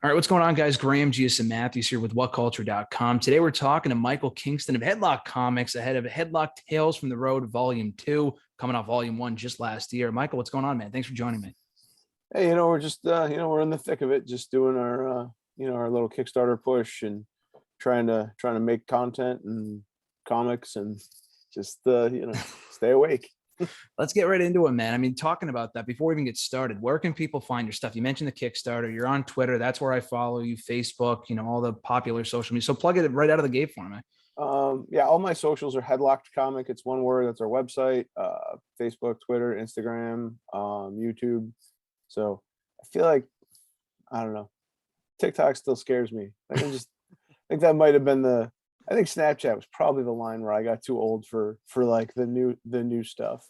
All right, what's going on, guys? Graham, Gius, and Matthews here with WhatCulture.com. Today we're talking to Michael Kingston of Headlocked Comics ahead of Headlocked Tales from the Road Volume 2, coming off Volume 1 just last year. Michael, what's going on, man? Thanks for joining me. Hey, we're just we're in the thick of it, just doing our our little Kickstarter push and trying to make content and comics and just stay awake. Let's get right into it, man. I mean, talking about that, before we even get started, where can people find your stuff? You mentioned the Kickstarter. You're on Twitter. That's where I follow you, Facebook, all the popular social media. So plug it right out of the gate for me. Yeah, all my socials are Headlocked Comic. It's one word. That's our website. Facebook, Twitter, Instagram, YouTube. So I feel like, I don't know, TikTok still scares me. I think that might have been I think Snapchat was probably the line where I got too old for like the new stuff.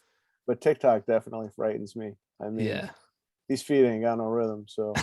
But TikTok definitely frightens me. I mean, Yeah. these feet ain't got no rhythm. So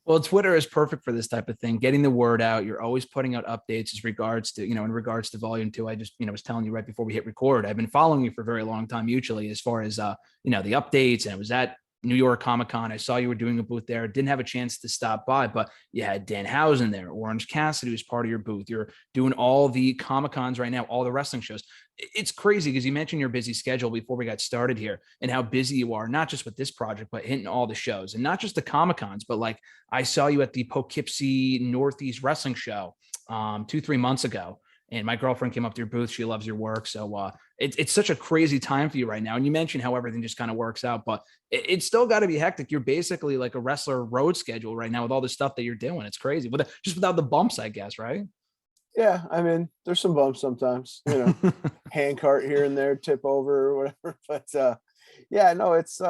Well, Twitter is perfect for this type of thing, getting the word out. You're always putting out updates as regards to, in regards to volume 2. I just, was telling you right before we hit record, I've been following you for a very long time mutually as far as, the updates. And it was at New York Comic Con. I saw you were doing a booth there. Didn't have a chance to stop by, but you had Dan Housen there. Orange Cassidy was part of your booth. You're doing all the Comic Cons right now, all the wrestling shows. It's crazy because you mentioned your busy schedule before we got started here and how busy you are, not just with this project, but hitting all the shows and not just the Comic Cons, but like I saw you at the Poughkeepsie Northeast Wrestling Show 2-3 months ago. And my girlfriend came up to your booth. She loves your work. So it's such a crazy time for you right now. And you mentioned how everything just kind of works out, but it's still got to be hectic. You're basically like a wrestler road schedule right now with all the stuff that you're doing. It's crazy, just without the bumps, I guess, right? yeah, I mean, there's some bumps sometimes, hand cart here and there, tip over or whatever. But yeah, no, it's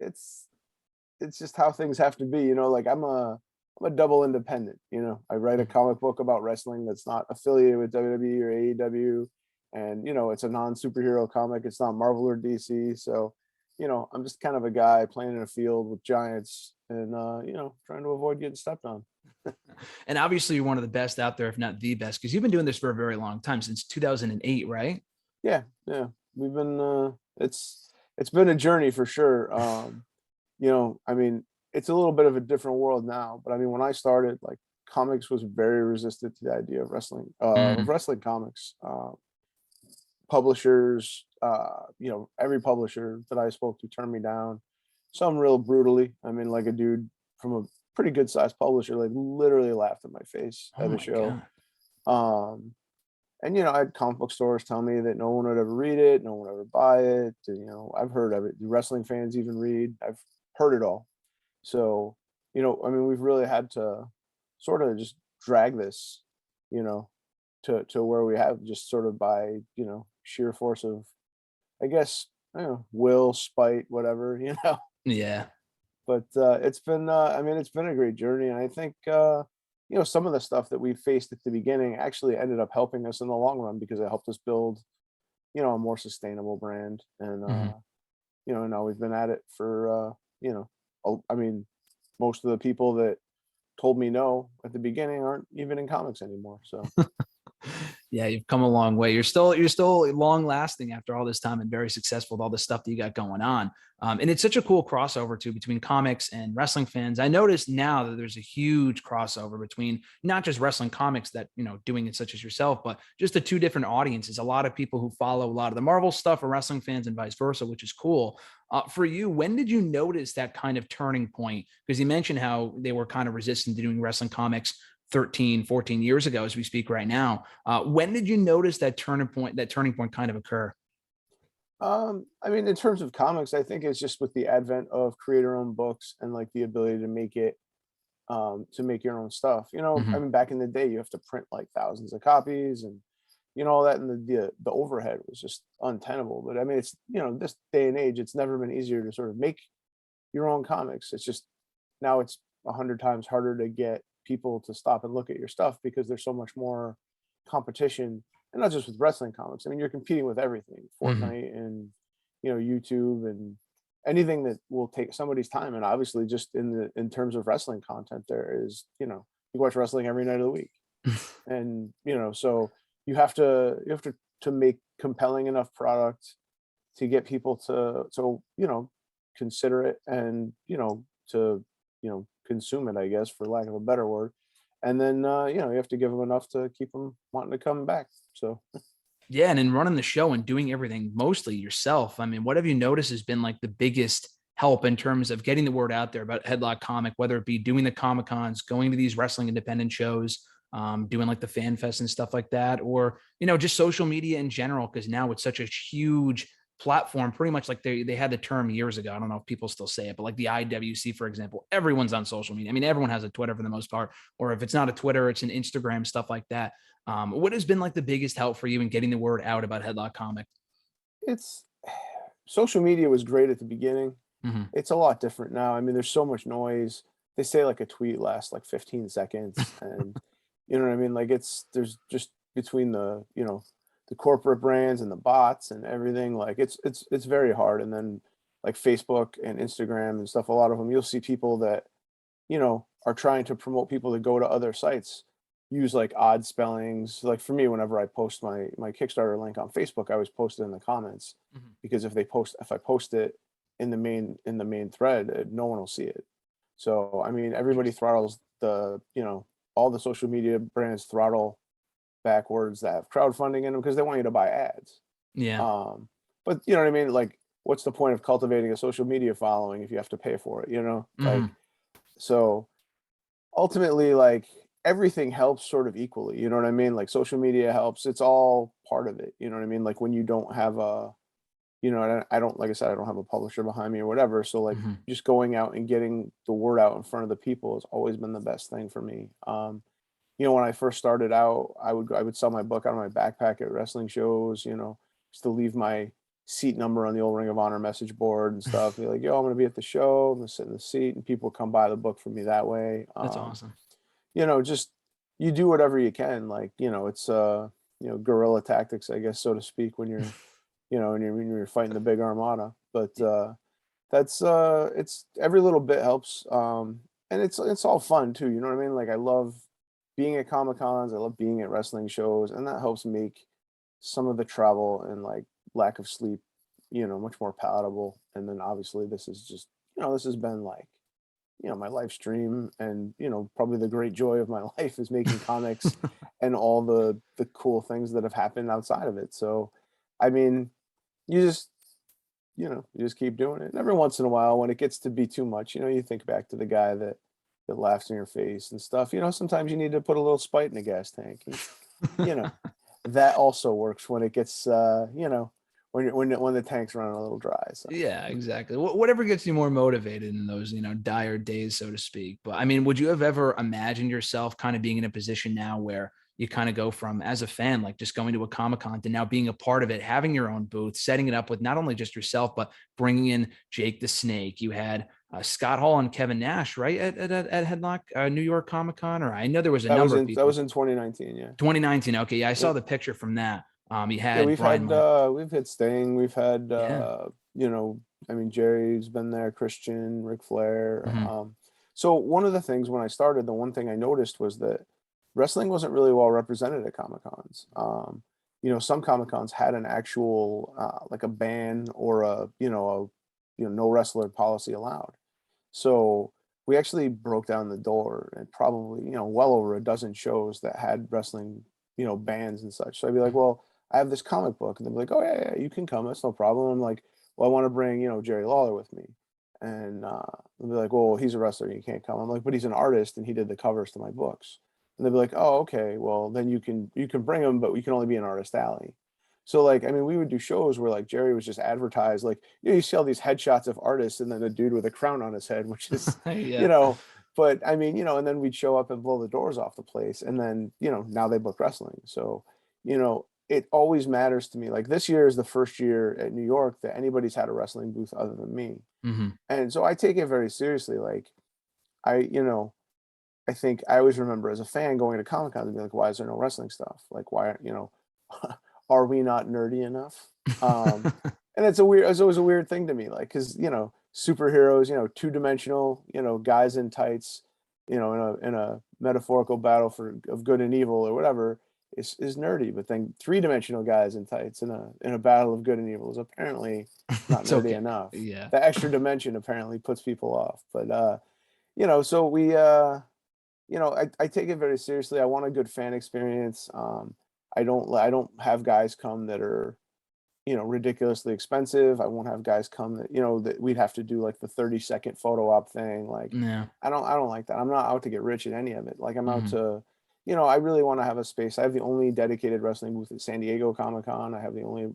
it's just how things have to be. Like I'm a double independent. I write a comic book about wrestling that's not affiliated with WWE or AEW, and it's a non-superhero comic. It's not Marvel or DC. So, I'm just kind of a guy playing in a field with giants and trying to avoid getting stepped on. And obviously, you're one of the best out there, if not the best, because you've been doing this for a very long time, since 2008, right? Yeah, yeah. We've been it's been a journey for sure. I mean, it's a little bit of a different world now, but I mean, when I started, like comics was very resistant to the idea of Mm, wrestling comics. Publishers, every publisher that I spoke to turned me down. Some real brutally. I mean, like a dude from a pretty good sized publisher, like literally laughed in my face oh at a my show. God. Um, and I had comic book stores tell me that no one would ever read it, no one would ever buy it. And, I've heard of it. The wrestling fans even read. I've heard it all. So, I mean, we've really had to sort of just drag this, you know, to where we have, just sort of by, sheer force of, I guess, I don't know, will, spite, whatever, Yeah. But I mean, it's been a great journey. And I think, some of the stuff that we faced at the beginning actually ended up helping us in the long run because it helped us build, a more sustainable brand. And, Mhm. now we've been at it for, I mean, most of the people that told me no at the beginning aren't even in comics anymore. So Yeah, you've come a long way. You're still long lasting after all this time and very successful with all the stuff that you got going on. And it's such a cool crossover too between comics and wrestling fans. I notice now that there's a huge crossover between not just wrestling comics that doing it such as yourself, but just the two different audiences. A lot of people who follow a lot of the Marvel stuff are wrestling fans and vice versa, which is cool. For you, when did you notice that kind of turning point? Because you mentioned how they were kind of resistant to doing wrestling comics 13, 14 years ago as we speak right now. When did you notice that turning point kind of occur? I mean, in terms of comics, I think it's just with the advent of creator-owned books and like the ability to make your own stuff. I Mm-hmm. mean, back in the day, you have to print like thousands of copies and all that, and the overhead was just untenable. But I mean, it's this day and age, it's never been easier to sort of make your own comics. It's just now it's 100 times harder to get people to stop and look at your stuff because there's so much more competition, and not just with wrestling comics. I mean, you're competing with everything, Mm-hmm. Fortnite and YouTube and anything that will take somebody's time. And obviously, just in terms of wrestling content, there is you watch wrestling every night of the week, and so you have to make compelling enough product to get people to consider it and to consume it, I guess, for lack of a better word. And then, you have to give them enough to keep them wanting to come back. So Yeah, and in running the show and doing everything mostly yourself, I mean, what have you noticed has been like the biggest help in terms of getting the word out there about Headlock Comic, whether it be doing the Comic Cons, going to these wrestling independent shows, doing like the fan fest and stuff like that, or just social media in general? Because now it's such a huge platform, pretty much like they had the term years ago. I don't know if people still say it, but like the IWC, for example, everyone's on social media. I mean, everyone has a Twitter for the most part, or if it's not a Twitter, it's an Instagram, stuff like that. What has been like the biggest help for you in getting the word out about Headlock Comic? it's social media was great at the beginning. Mm-hmm. It's a lot different now. I mean, there's so much noise. They say like a tweet lasts like 15 seconds, and you know what I mean? Like there's just between the corporate brands and the bots and everything, like it's very hard. And then like Facebook and Instagram and stuff, a lot of them you'll see people that, are trying to promote people to go to other sites, use like odd spellings. Like for me, whenever I post my Kickstarter link on Facebook, I always post it in the comments, Mm-hmm. because if I post it in the main thread, no one will see it. So I mean, everybody throttles all the social media brands throttle backwards that have crowdfunding in them because they want you to buy ads. Yeah. Um, but you know what I mean? Like, what's the point of cultivating a social media following if you have to pay for it? Mm-hmm. So ultimately, like, everything helps sort of equally. You know what I mean? Like, social media helps. It's all part of it. You know what I mean? Like, when you don't have and I don't, like I said, I don't have a publisher behind me or whatever. So like, Mm-hmm. just going out and getting the word out in front of the people has always been the best thing for me. When I first started out, I would sell my book out of my backpack at wrestling shows, just to leave my seat number on the old Ring of Honor message board and stuff. Be like, yo, I'm gonna be at the show, I'm gonna sit in the seat, and people come buy the book for me that way. That's awesome. Just you do whatever you can. Like, it's guerrilla tactics, I guess, so to speak, when you're when you're fighting the big armada. But that's it's every little bit helps. And it's all fun too, you know what I mean? Like, I love being at Comic Cons, I love being at wrestling shows, and that helps make some of the travel and like lack of sleep, much more palatable. And then obviously this is just, this has been like, my live stream, and probably the great joy of my life is making comics and all the cool things that have happened outside of it. So I mean, you just you just keep doing it. And every once in a while, when it gets to be too much, you think back to the guy that laughs in your face and stuff. Sometimes you need to put a little spite in the gas tank. And, you know, that also works when it gets when the tank's running a little dry. So Yeah, exactly. Whatever gets you more motivated in those, dire days, so to speak. But I mean, would you have ever imagined yourself kind of being in a position now where you kind of go from, as a fan, like just going to a Comic-Con, to now being a part of it, having your own booth, setting it up with not only just yourself, but bringing in Jake the Snake. You had Scott Hall and Kevin Nash, right, at Headlock New York Comic-Con, or I know there was a number of that people. was in 2019. Yeah. 2019. Okay, yeah, I saw Yep. the picture from that. You Yeah, had Brian Michael. we've had Sting, we've had Yeah. I mean, Jerry's been there, Christian, Ric Flair. Mhm. So one of the things when I started, the one thing I noticed was that wrestling wasn't really well represented at Comic Cons. Some Comic Cons had an actual like a ban or no wrestler policy allowed. So we actually broke down the door at probably well over a dozen shows that had wrestling bans and such. So I'd be like, well, I have this comic book, and they'd be like, oh yeah, you can come, that's no problem. I'm like, well, I want to bring Jerry Lawler with me, and they'll be like, well, he's a wrestler, you can't come. I'm like, but he's an artist and he did the covers to my books. And they'd be like, oh, okay, well then you can bring him, but we can only be in Artist Alley. So like, I mean, we would do shows where like Jerry was just advertised, like, you see all these headshots of artists and then a dude with a crown on his head, which is, you Yeah. know, but I mean, and then we'd show up and blow the doors off the place. And then, now they book wrestling. So, it always matters to me. Like, this year is the first year at New York that anybody's had a wrestling booth other than me. Hmm. And so I take it very seriously. Like, I think I always remember as a fan going to Comic Con and be like, why is there no wrestling stuff? Like, why, are we not nerdy enough? And it's always a weird thing to me, like, cause superheroes, two-dimensional, guys in tights, in a metaphorical battle of good and evil or whatever is nerdy. But then three-dimensional guys in tights in a battle of good and evil is apparently not It's nerdy okay. enough. Yeah. The extra dimension apparently puts people off. But so we, I take it very seriously. I want a good fan experience. I don't have guys come that are, ridiculously expensive. I won't have guys come that, that we'd have to do like the 30-second photo op thing. Like, Yeah. I don't like that. I'm not out to get rich at any of it. Like I'm out Hmm. to, I really want to have a space. I have the only dedicated wrestling booth at San Diego Comic-Con. I have the only,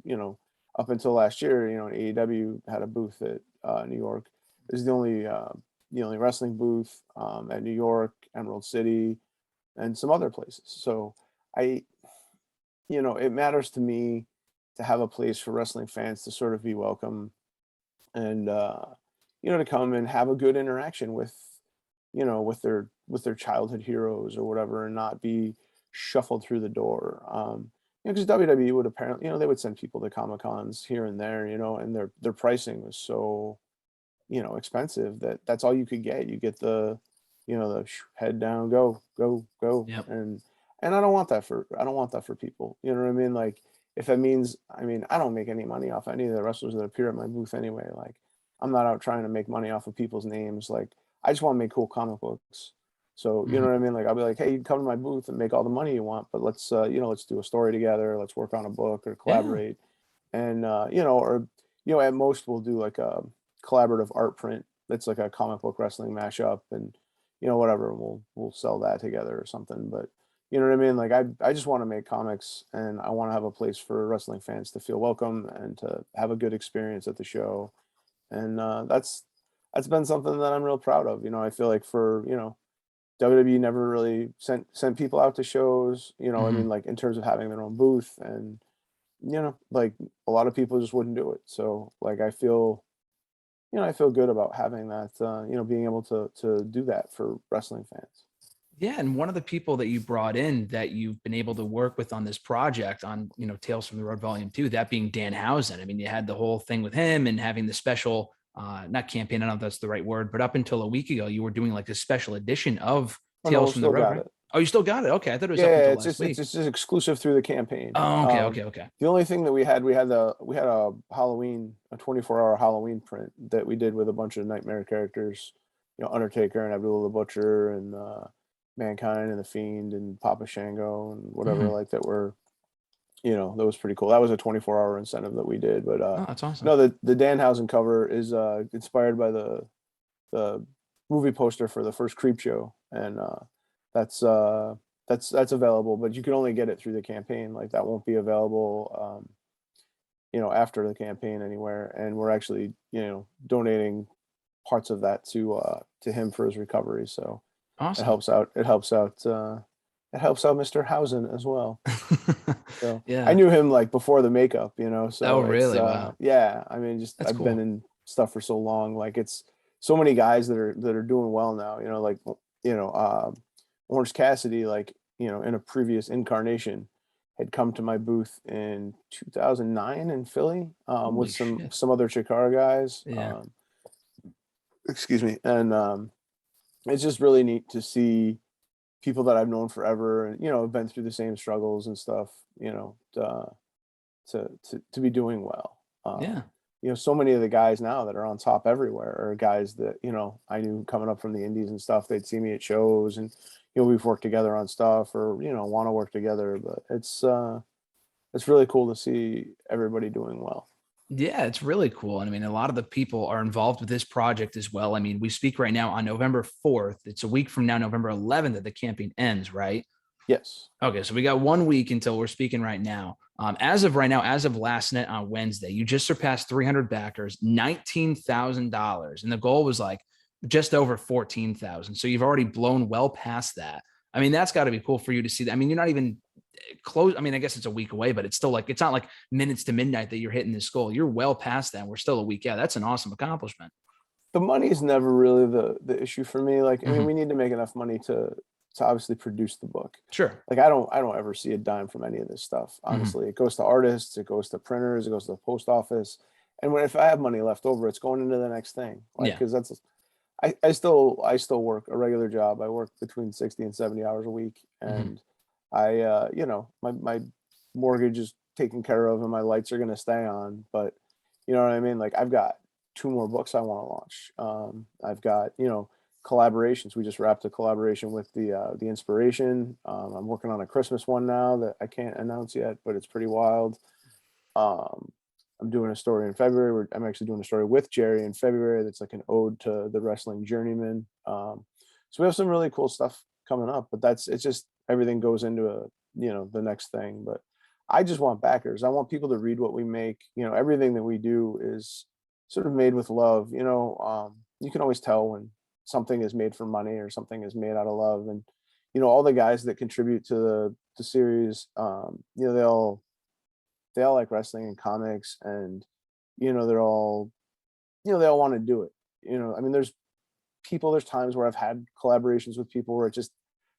up until last year, AEW had a booth at New York. This is the only wrestling booth at New York, Emerald City, and some other places. So I, it matters to me to have a place for wrestling fans to sort of be welcome and to come and have a good interaction with, with their childhood heroes or whatever, and not be shuffled through the door. Because WWE would apparently, they would send people to Comic Cons here and there, and their pricing was so, expensive that that's all you could get. You get the head down, go, go, go, Yep. and I don't want that for people. You know what I mean? Like if it means, I don't make any money off any of the wrestlers that appear at my booth anyway. Like I'm not out trying to make money off of people's names. Like I just want to make cool comic books. So you Hmm. know what I mean? Like I'll be like, hey, you can come to my booth and make all the money you want, but let's do a story together. Let's work on a book or Yeah. collaborate. And or at most we'll do like a collaborative art print that's like a comic book wrestling mashup, and whatever, we'll sell that together or something. But you know what I mean? Like I just want to make comics, and I want to have a place for wrestling fans to feel welcome and to have a good experience at the show. And that's been something that I'm real proud of. I feel like for WWE never really sent people out to shows. I Hmm. mean, like in terms of having their own booth, and like a lot of people just wouldn't do it. So like I feel good about having that, being able to do that for wrestling fans. Yeah, and one of the people that you brought in that you've been able to work with on this project on, Tales from the Road Volume 2, that being Dan Housen. I mean, you had the whole thing with him and having the special, not campaign, I don't know if that's the right word, but up until a week ago, you were doing like a special edition of Oh no, Tales we from the still Road, got right? it. Oh, you still got it. Okay. I thought it was up Yeah, until it's last just it's week. just exclusive through the campaign. Oh, okay, okay, okay. The only thing that we had a Halloween, a 24-hour Halloween print that we did with a bunch of Nightmare characters, Undertaker and Abdullah the Butcher and Mankind and the Fiend and Papa Shango and whatever Hmm. like that were, that was pretty cool. That was a 24-hour incentive that we did. But Oh, that's awesome. no, the Danhausen cover is inspired by the movie poster for the first Creep Show, and that's uh, that's available, but you can only get it through the campaign. Like that won't be available, after the campaign anywhere. And we're actually, donating parts of that to him for his recovery. So it Awesome. helps out. It helps out. It helps out Mr. Hausen as well. So I Yeah. knew him like before the makeup, Oh, so it's really? Wow. yeah, I mean just That's I've been cool. in stuff for so long. Like it's so many guys that are doing well now, like Orange Cassidy, like, in a previous incarnation had come to my booth in 2009 in Philly, with Holy some shit. some other Chikara guys. Yeah. Excuse me. And it's just really neat to see people that I've known forever and have been through the same struggles and stuff, to be doing well. Yeah. So many of the guys now that are on top everywhere are guys that I knew coming up from the indies and stuff. They'd see me at shows, and we've worked together on stuff, or want to work together. But it's really cool to see everybody doing well. Yeah, it's really cool. And I mean, a lot of the people are involved with this project as well. I mean, we speak right now on November 4th. It's a week from now, November 11th, that the campaign ends, right? Yes. Okay, so we got 1 week until we're speaking right now. As of right now, as of last night on Wednesday, you just surpassed 300 backers, $19,000, and the goal was like just over 14,000. So you've already blown well past that. I mean, that's got to be cool for you to see that. I mean, you're not even close. I mean, I guess it's a week away, but it's still like it's not like minutes to midnight that you're hitting this goal. You're well past that. And we're still a week out. That's an awesome accomplishment. The money is never really the issue for me. Like, I mean, Mm-hmm. we need to make enough money to obviously produce the book. Sure. Like, I don't ever see a dime from any of this stuff. Mm-hmm. Honestly, it goes to artists, it goes to printers, it goes to the post office, and if I have money left over, it's going into the next thing. Like, Yeah. because I still work a regular job. I work between 60 and 70 hours a week, Mm-hmm. and my mortgage is taken care of and my lights are going to stay on. But you know what I mean? Like I've got two more books I want to launch. I've got, collaborations. We just wrapped a collaboration with the Inspiration. I'm working on a Christmas one now that I can't announce yet, but it's pretty wild. I'm doing a story in February. I'm actually doing a story with Jerry in February that's like an ode to the wrestling journeyman. So we have some really cool stuff coming up, but it's just everything goes into the next thing. But I just want backers. I want people to read what we make. Everything that we do is sort of made with love. You can always tell when something is made for money or something is made out of love. And all the guys that contribute to the series, they all like wrestling and comics, and they're all they all want to do it. I mean, there's times where I've had collaborations with people where it just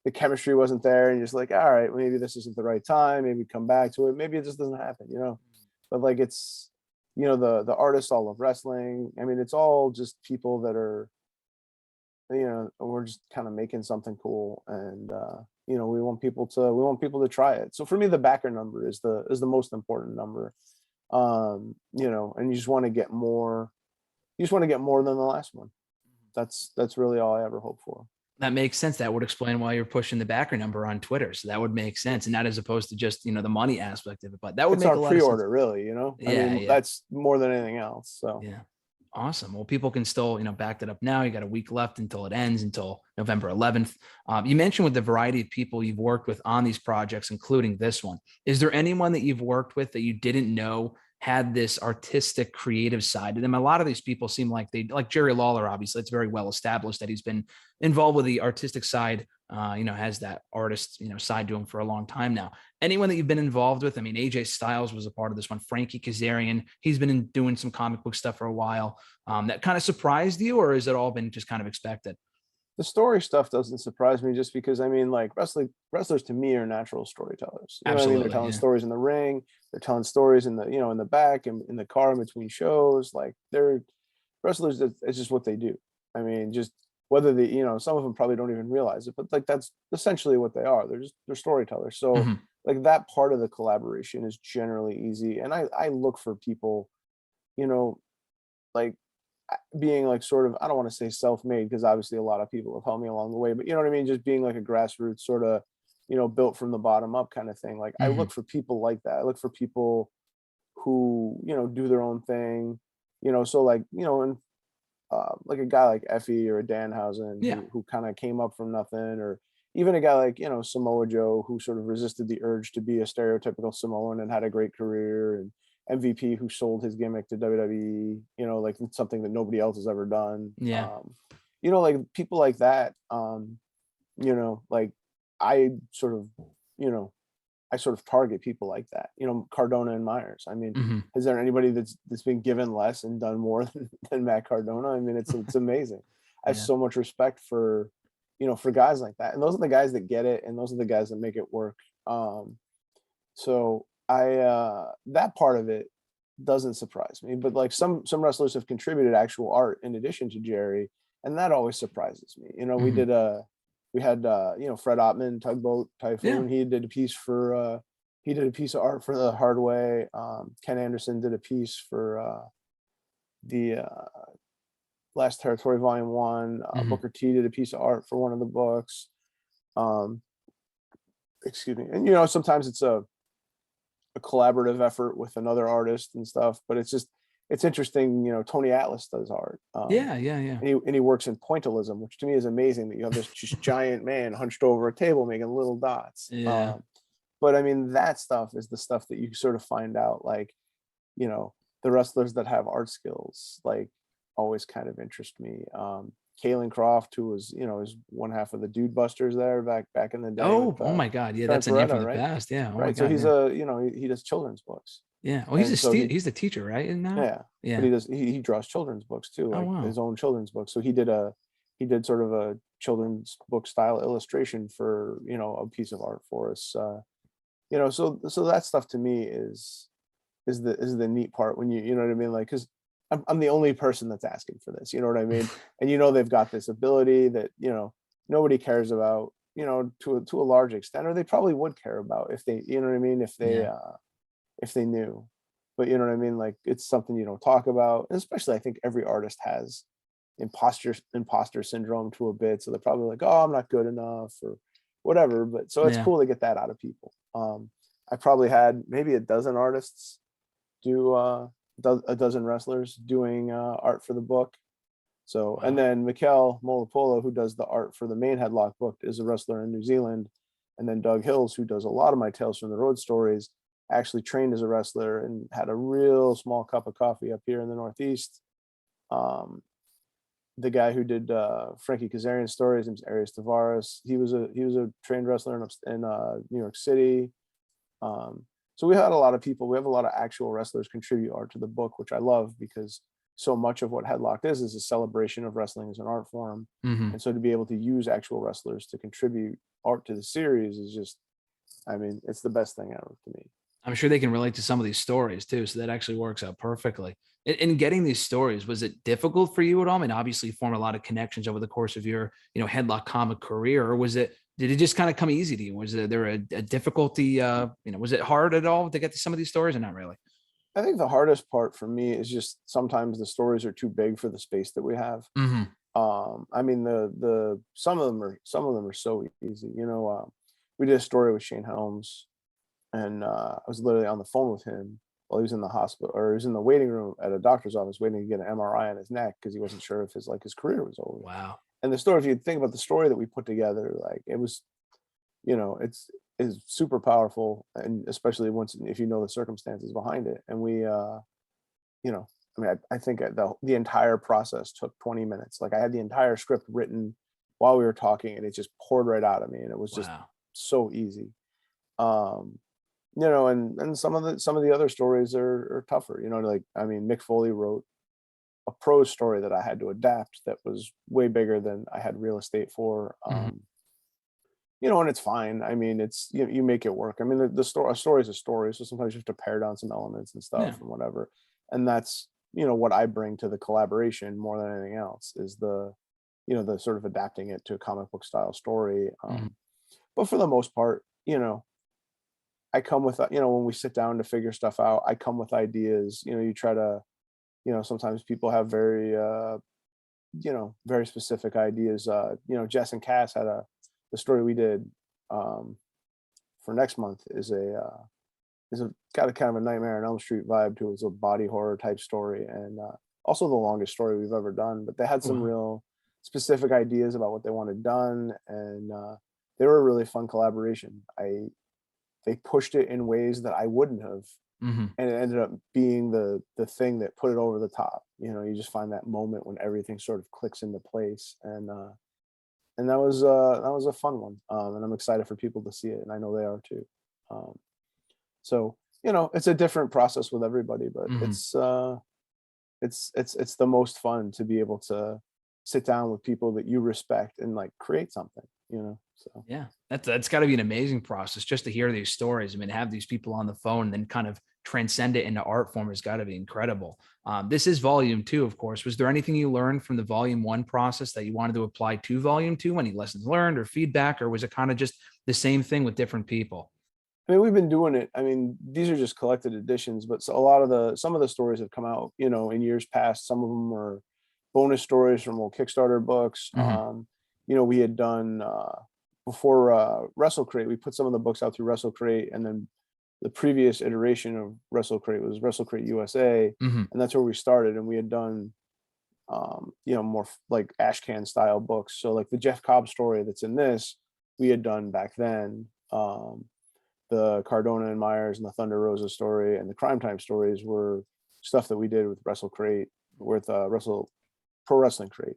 the chemistry wasn't there, and you're just like, all right, maybe this isn't the right time, maybe come back to it, maybe it just doesn't happen. But like, it's the artists all love wrestling. I mean, it's all just people that are we're just kind of making something cool, and we want people to try it. So for me, the backer number is the most important number. And you just want to get more. You just want to get more than the last one. That's really all I ever hope for. That makes sense. That would explain why you're pushing the backer number on Twitter. So that would make sense, and not as opposed to just the money aspect of it. But that would make a lot of sense. Pre-order, really. Yeah, I mean, that's more than anything else. So yeah. Awesome. Well, people can still, back that up now. You got a week left until it ends, until November 11th. You mentioned with the variety of people you've worked with on these projects, including this one. Is there anyone that you've worked with that you didn't know had this artistic, creative side to them? A lot of these people seem like like Jerry Lawler, obviously, it's very well established that he's been involved with the artistic side, has that artist, side to him for a long time now. Anyone that you've been involved with? I mean, AJ Styles was a part of this one. Frankie Kazarian, he's been doing some comic book stuff for a while. That kind of surprised you, or has it all been just kind of expected? The story stuff doesn't surprise me, just because I mean, like, wrestlers to me are natural storytellers. Absolutely, they're telling stories in the ring, they're telling stories in the in the back and in the car in between shows. Like, they're wrestlers. It's just what they do. I mean, just whether they some of them probably don't even realize it, but like, that's essentially what they are. They're storytellers. So like, that part of the collaboration is generally easy, and I look for people, like, being like, sort of, I don't want to say self-made, because obviously a lot of people have helped me along the way, but you know what I mean, just being like a grassroots sort of built from the bottom up kind of thing. Like, I look for people like that. I look for people who do their own thing, so like, and like a guy like Effie or a Danhausen, who kind of came up from nothing, or even a guy like Samoa Joe, who sort of resisted the urge to be a stereotypical Samoan and had a great career, and MVP, who sold his gimmick to WWE, like it's something that nobody else has ever done. Like people like that, like I sort of, target people like that, Cardona and Myers. I mean, is there anybody that's been given less and done more than Matt Cardona? I mean, it's amazing. I have so much respect for, for guys like that. And those are the guys that get it. And those are the guys that make it work. So that part of it doesn't surprise me, but like, some wrestlers have contributed actual art in addition to Jerry, and that always surprises me. We had Fred Ottman, Tugboat Typhoon. He did a piece of art for the Hard Way. Ken Anderson did a piece for the Last Territory Volume 1. Booker T did a piece of art for one of the books. Excuse me. And sometimes it's a collaborative effort with another artist and stuff, but it's interesting. Tony Atlas does art. And he works in pointillism, which to me is amazing, that you have this just giant man hunched over a table making little dots. But I mean, that stuff is the stuff that you sort of find out, like, the wrestlers that have art skills, like, always kind of interest me. Kalen Croft, who was, is one half of the Dude Busters there back in the day. Oh my God. Yeah. That's a name from the past. Yeah. Oh right. So he's he does children's books. Yeah. Well, he's the teacher, right? Now? Yeah. But he draws children's books too, like his own children's books. So he did sort of a children's book style illustration for, a piece of art for us. So that stuff to me is the neat part, when you know what I mean? Like, cause I'm the only person that's asking for this, you know what I mean? And they've got this ability that nobody cares about, to a large extent, or they probably would care about if they, you know what I mean, if they knew. But you know what I mean? Like, it's something you don't talk about, and especially I think every artist has imposter syndrome to a bit. So they're probably like, oh, I'm not good enough or whatever. But so it's Yeah. cool to get that out of people. I probably had maybe a dozen artists do a dozen wrestlers doing art for the book. So, and Wow. then Mikel Molapolo, who does the art for the main Headlock book, is a wrestler in New Zealand. And then Doug Hills, who does a lot of my Tales from the Road stories, actually trained as a wrestler and had a real small cup of coffee up here in the Northeast. The guy who did Frankie Kazarian stories, his name's Arias Tavares. He was a trained wrestler in New York City. So we had a lot of people. We have a lot of actual wrestlers contribute art to the book, which I love because so much of what Headlocked is a celebration of wrestling as an art form. Hmm. And so to be able to use actual wrestlers to contribute art to the series is just, I mean, it's the best thing ever to me. I'm sure they can relate to some of these stories too. So that actually works out perfectly. In getting these stories, was it difficult for you at all? I mean, obviously you formed a lot of connections over the course of your, Headlock comic career, or did it just kind of come easy to you? Was there a difficulty, was it hard at all to get to some of these stories or not really? I think the hardest part for me is just sometimes the stories are too big for the space that we have. Hmm. I mean, the some of them are so easy. We did a story with Shane Helms, and I was literally on the phone with him while he was in the hospital, or he was in the waiting room at a doctor's office waiting to get an MRI on his neck because he wasn't sure if his career was over. Wow. And the story, if you think about the story that we put together, like it was, it's is super powerful, and especially once if you know the circumstances behind it. And we, I mean, I think the entire process took 20 minutes. Like I had the entire script written while we were talking, and it just poured right out of me, and it was just Wow. so easy. Um, and some of the other stories are tougher. Like I mean, Mick Foley wrote a prose story that I had to adapt that was way bigger than I had real estate for. Mhm. And it's fine. I mean, it's you make it work. I mean, a story is a story, so sometimes you have to pare down some elements and Yeah. stuff and whatever. And that's what I bring to the collaboration more than anything else is the sort of adapting it to a comic book style story. Mhm. But for the most part, I come with when we sit down to figure stuff out, I come with ideas. You try to sometimes people have very specific ideas. Jess and Cass had the story we did for next month is a got a kind of a Nightmare on Elm Street vibe to it. It's a body horror type story, and also the longest story we've ever done. But they had some Wow. real specific ideas about what they wanted done, and they were a really fun collaboration. They pushed it in ways that I wouldn't have, Mhm. and it ended up being the thing that put it over the top. You just find that moment when everything sort of clicks into place, and that was a fun one. And I'm excited for people to see it, and I know they are too. So it's a different process with everybody, but Mhm. it's the most fun to be able to sit down with people that you respect and like create something. So Yeah, that's got to be an amazing process just to hear these stories. I mean, have these people on the phone and then kind of transcend it into art form has got to be incredible. This is volume 2, of course. Was there anything you learned from the volume 1 process that you wanted to apply to volume 2? Any lessons learned or feedback, or was it kind of just the same thing with different people? I mean, we've been doing it. I mean, these are just collected editions, but so a lot of some of the stories have come out, in years past. Some of them are bonus stories from old Kickstarter books. Hmm. We had done before WrestleCrate. We put some of the books out through WrestleCrate, and then the previous iteration of WrestleCrate was WrestleCrate USA, Hmm. and that's where we started. And we had done, more like ashcan style books. So like the Jeff Cobb story that's in this, we had done back then. The Cardona and Myers and the Thunder Rosa story and the Crime Time stories were stuff that we did with Wrestle Pro Wrestling Crate.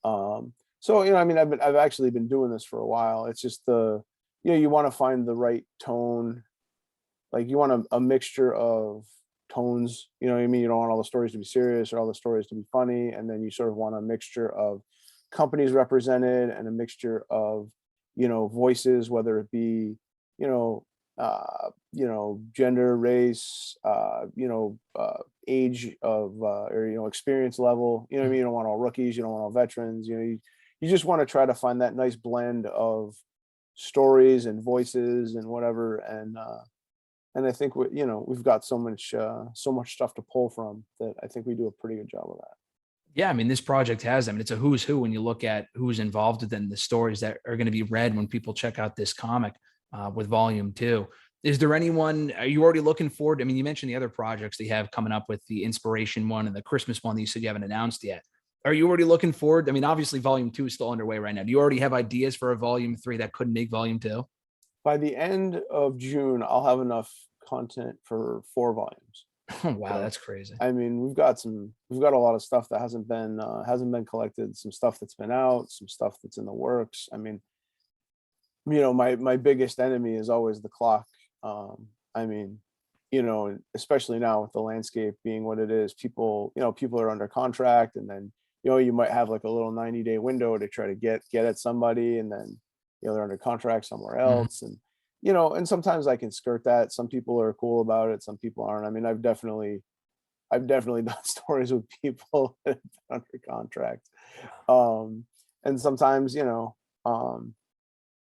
So I mean, I've actually been doing this for a while. It's just you want to find the right tone. Like you want a mixture of tones. You know what I mean? You don't want all the stories to be serious or all the stories to be funny, and then you sort of want a mixture of companies represented and a mixture of voices, whether it be you know gender, race, age of or experience level. You know what I mean? You don't want all rookies, you don't want all veterans. You just want to try to find that nice blend of stories and voices and whatever. And I think we've got so much stuff to pull from that I think we do a pretty good job of that. Yeah, I mean, this project has, I mean, it's a who's who when you look at who's involved within the stories that are going to be read when people check out this comic with volume 2. Is there anyone, are you already looking forward? I mean, you mentioned the other projects that you have coming up with the inspiration one and the Christmas one that you said you haven't announced yet. Are you already looking forward? I mean, obviously volume 2 is still underway right now. Do you already have ideas for a volume 3 that could make volume 2? By the end of June, I'll have enough content for 4 volumes. Oh, wow, So, that's crazy. I mean, we've got a lot of stuff that hasn't been collected, some stuff that's been out, some stuff that's in the works. I mean, my biggest enemy is always the clock. I mean, especially now with the landscape being what it is, people are under contract, and then you might have like a little 90-day window to try to get at somebody, and then they're under contract somewhere Mhm. else, and and sometimes I can skirt that. Some people are cool about it, some people aren't. I mean, I've definitely done stories with people that have been under contract. And sometimes, I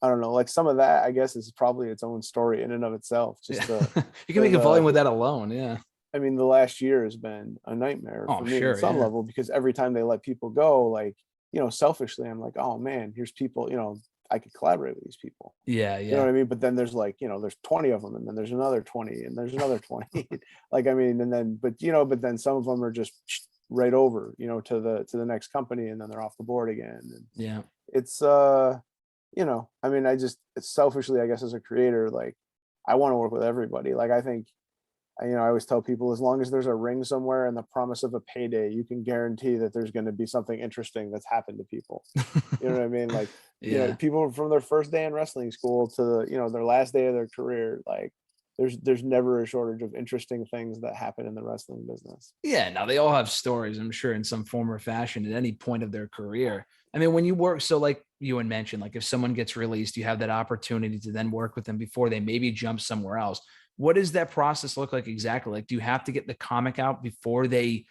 don't know, like some of that, I guess, is probably its own story in and of itself. Yeah. Just the You can the make a volume the, with that alone. Yeah. I mean, the last year has been a nightmare Oh, for me at sure. some Yeah. level, because every time they let people go, like, selfishly, I'm like, oh man, here's people, I could collaborate with these people. Yeah. You know Yeah. what I mean? But then there's like, there's 20 of them, and then there's another 20, and there's another 20. Like, I mean, and then, but then some of them are just right over, to the next company, and then they're off the board again. And Yeah. it's, I mean, it's selfishly, I guess, as a creator, like, I want to work with everybody. Like, I think, I always tell people, as long as there's a ring somewhere and the promise of a payday, you can guarantee that there's going to be something interesting that's happened to people. You know what I mean? Like, Yeah. people from their first day in wrestling school to their last day of their career, like, there's never a shortage of interesting things that happen in the wrestling business. Yeah, now they all have stories, I'm sure, in some form or fashion at any point of their career. I mean, when you work, so like you had mentioned, like if someone gets released, you have that opportunity to then work with them before they maybe jump somewhere else. What does that process look like exactly? Like, do you have to get the comic out before they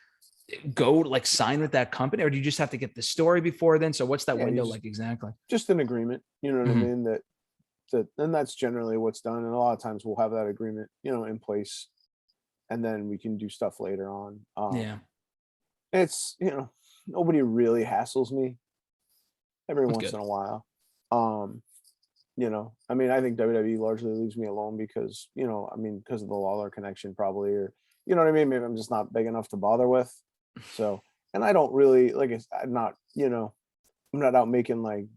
go like sign with that company, or do you just have to get the story before then? So what's that Yeah, you window like exactly? just an agreement, you know what I Mhm. mean? And that's generally what's done. And a lot of times we'll have that agreement, in place, and then we can do stuff later on. Yeah, It's, nobody really hassles me. Every that's once good. in a while. Um, I mean, I think WWE largely leaves me alone because, I mean, because of the Lawler connection, probably, or you know what I mean? Maybe I'm just not big enough to bother with. So, and I don't really like I'm not, I'm not out making like,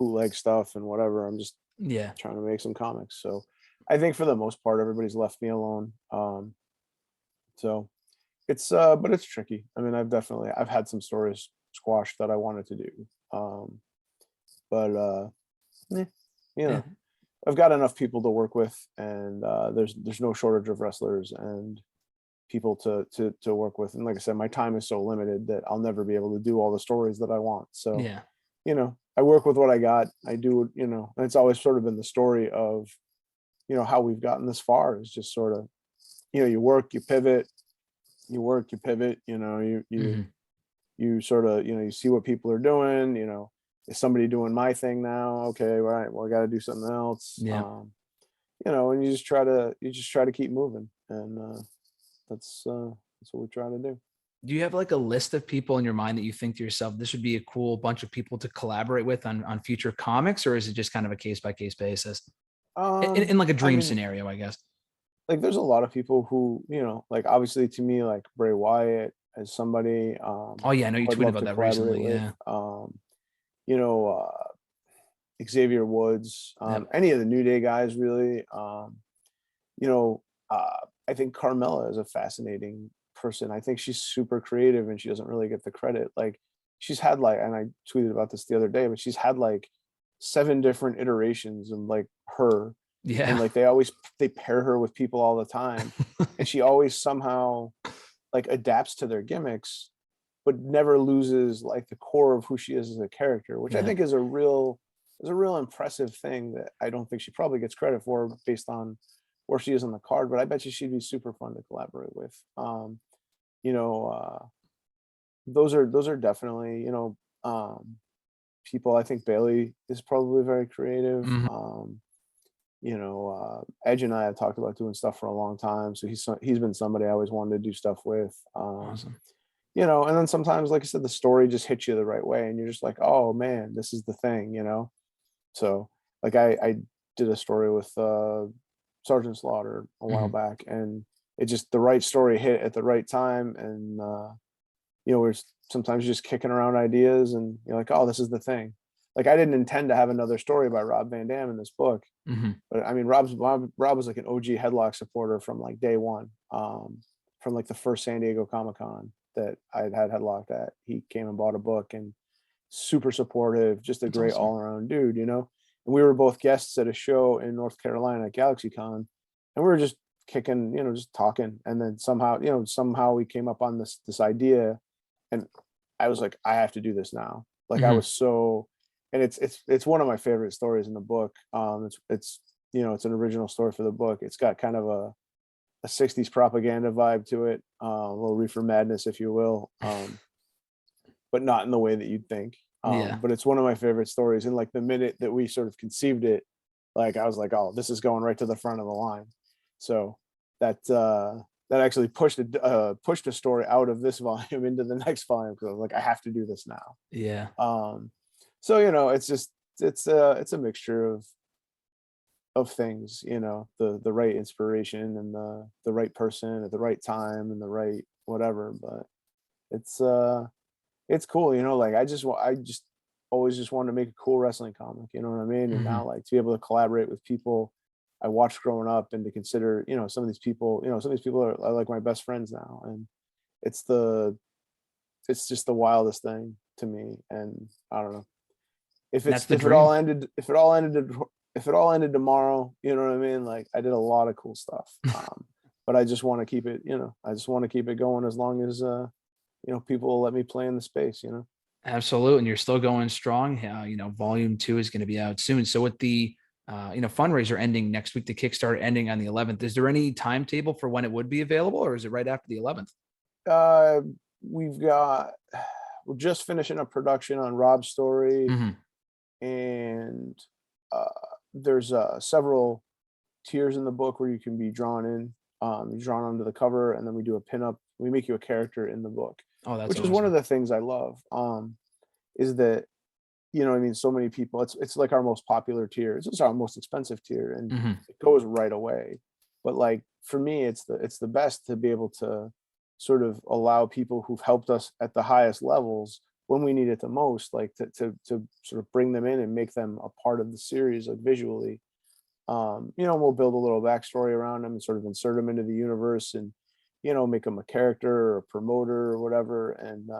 bootleg stuff and whatever. I'm just Yeah, trying to make some comics. So I think for the most part, everybody's left me alone. So it's but it's tricky. I mean, I've had some stories squashed that I wanted to do. Um, but eh, you yeah, know, I've got enough people to work with, and there's no shortage of wrestlers and people to work with. And like I said, my time is so limited that I'll never be able to do all the stories that I want. So, yeah. I work with what I got. I do, and it's always sort of been the story of, how we've gotten this far, is just sort of, you work, you pivot, you work, you pivot, Mhm. you sort of, you see what people are doing, is somebody doing my thing now? Okay, right. Well, I got to do something else. Yeah. And you just try to keep moving. And that's what we try to do. Do you have like a list of people in your mind that you think to yourself, this would be a cool bunch of people to collaborate with on future comics, or is it just kind of a case by case basis? In like a I dream mean, scenario, I guess. like, there's a lot of people who, like, obviously, to me, like Bray Wyatt as somebody, Oh yeah, I know you who I'd tweeted love about to that collaborate recently. with. Yeah. You know, Xavier Woods, Yep. any of the New Day guys, really. You know, I think Carmella is a fascinating person. I think she's super creative, and she doesn't really get the credit. Like, she's had like, and I tweeted about this the other day, but she's had like 7 different iterations of like her, and Yeah. like they pair her with people all the time, and she always somehow like adapts to their gimmicks, but never loses like the core of who she is as a character, which I Yeah. think is a real impressive thing that I don't think she probably gets credit for based on where she is on the card. But I bet you she'd be super fun to collaborate with. You know, those are definitely, people. I think Bailey is probably very creative. Mhm. Edge and I have talked about doing stuff for a long time, so he's been somebody I always wanted to do stuff with. Awesome. you know, and then sometimes, like I said, the story just hits you the right way, and you're just like, oh man, this is the thing, you know. So like I did a story with Sergeant Slaughter a while Mhm. back, and it just the right story hit at the right time, and you know, we're sometimes just kicking around ideas, and you're like, oh, this is the thing. Like I didn't intend to have another story by Rob Van Dam in this book, Mhm. but I mean, Rob was like an OG Headlock supporter from like day one, from like the first San Diego Comic Con that I'd had Headlocked at. He came and bought a book, and super supportive, just a That's great awesome. all around dude, you know. And we were both guests at a show in North Carolina at GalaxyCon, and we were just kicking, you know, just talking, and then somehow, you know, somehow we came up on this idea, and I was like, I have to do this now. Like I Mhm. was so, and it's one of my favorite stories in the book. It's you know, it's an original story for the book. It's got kind of a 60s propaganda vibe to it, a little reefer madness, if you will, but not in the way that you'd think. Yeah. But it's one of my favorite stories. And like the minute that we sort of conceived it, like I was like, oh, this is going right to the front of the line. So that that actually pushed a story out of this volume into the next volume, because I was like, I have to do this now. Yeah. So you know, it's just it's a mixture of things, you know, the right inspiration and the right person at the right time and the right whatever. But it's it's cool, you know, like I just always just wanted to make a cool wrestling comic, you know what I mean? And now Mhm. like to be able to collaborate with people I watched growing up, and to consider, you know, some of these people, you know, some of these people are like my best friends now. And it's the it's just the wildest thing to me. And I don't know. If And it's that's the dream. if it all ended tomorrow, you know what I mean? Like I did a lot of cool stuff. But I just want to keep it, you know, I just want to keep it going as long as you know, people will let me play in the space, you know. Absolutely. And you're still going strong. Volume 2 is going to be out soon. So with the fundraiser ending next week, the Kickstarter ending on the 11th, is there any timetable for when it would be available, or is it right after the 11th? Uh, we've got we're just finishing up production on Rob's story, Mhm. and uh, there's several tiers in the book where you can be drawn in. You're drawn onto the cover, and then we do a pinup. We make you a character in the book, Oh, that's which is one of awesome. the things I love. Is that, you know, I mean, so many people. It's like our most popular tier. It's also our most expensive tier, and Mhm. it goes right away. But like for me, it's the best to be able to sort of allow people who've helped us at the highest levels when we need it the most, like to sort of bring them in and make them a part of the series, like visually. You know, we'll build a little backstory around them and sort of insert them into the universe, and you know, make them a character or a promoter or whatever. And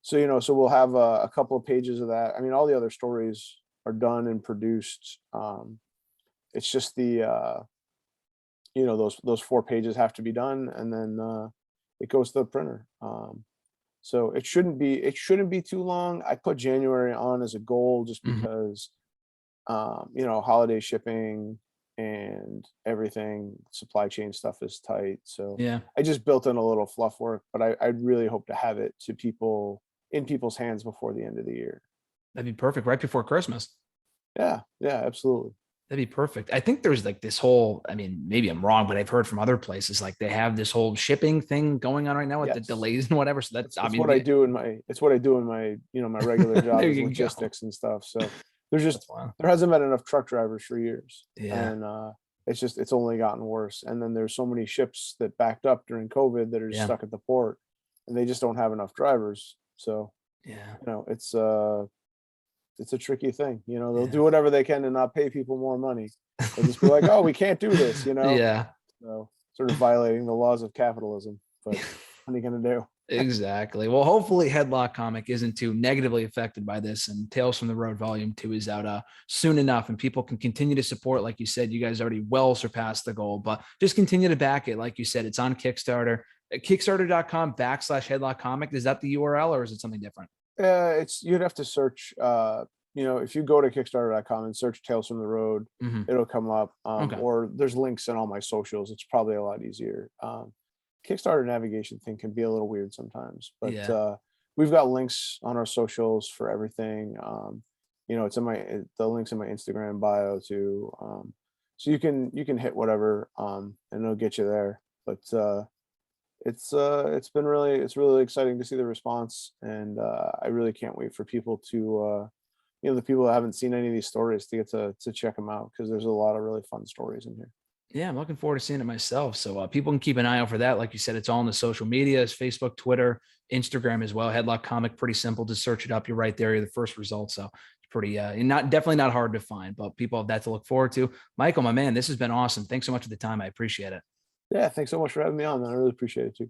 so you know, so we'll have a couple of pages of that. I mean, all the other stories are done and produced. It's just the you know, those 4 pages have to be done, and then it goes to the printer. So it shouldn't be too long. I put January on as a goal just Mhm. because you know, holiday shipping and everything, supply chain stuff is tight. So Yeah. I just built in a little fluff work, but I really hope to have it to people in people's hands before the end of the year. That'd be perfect right before Christmas. Yeah, yeah, absolutely. That'd be perfect. I think there's like this whole, I mean, maybe I'm wrong, but I've heard from other places like they have this whole shipping thing going on right now with the Yes. delays and whatever. So that's, I It's mean, what I do in my it's what I do in my, you know, my regular job there is you go. logistics and stuff. So there's just That's wild. there hasn't been enough truck drivers for years. Yeah. And it's just it's only gotten worse. And then there's so many ships that backed up during COVID that are just Yeah. stuck at the port, and they just don't have enough drivers. So, Yeah. you know, it's a tricky thing. You know, they'll Yeah. do whatever they can to not pay people more money. They'll just be like, oh, we can't do this, you know. Yeah. So sort of violating the laws of capitalism. But what are you gonna do? Exactly. Well, hopefully Headlock Comic isn't too negatively affected by this, and Tales from the Road Volume 2 is out soon enough, and people can continue to support. Like you said, you guys already well surpassed the goal, but just continue to back it. Like you said, it's on Kickstarter. Kickstarter.com/Headlock Comic. Is that the URL, or is it something different? It's you'd have to search. You know, if you go to Kickstarter.com and search Tales from the Road, Hmm. it'll come up. Okay. Or there's links in all my socials. It's probably a lot easier. Kickstarter navigation thing can be a little weird sometimes, but Yeah. we've got links on our socials for everything. You know, it's in the links in my Instagram bio too. So you can hit whatever, and it'll get you there. But it's been really, it's really exciting to see the response, and I really can't wait for people to the people that haven't seen any of these stories to get to check them out, because there's a lot of really fun stories in here. Yeah, I'm looking forward to seeing it myself. So people can keep an eye out for that. Like you said, it's all on the social medias, Facebook, Twitter, Instagram as well. Headlock Comic, pretty simple. Just search it up. You're right there. You're the first result. So it's pretty, not definitely not hard to find, but people have that to look forward to. Michael, my man, this has been awesome. Thanks so much for the time. I appreciate it. Yeah, thanks so much for having me on, man. I really appreciate it too.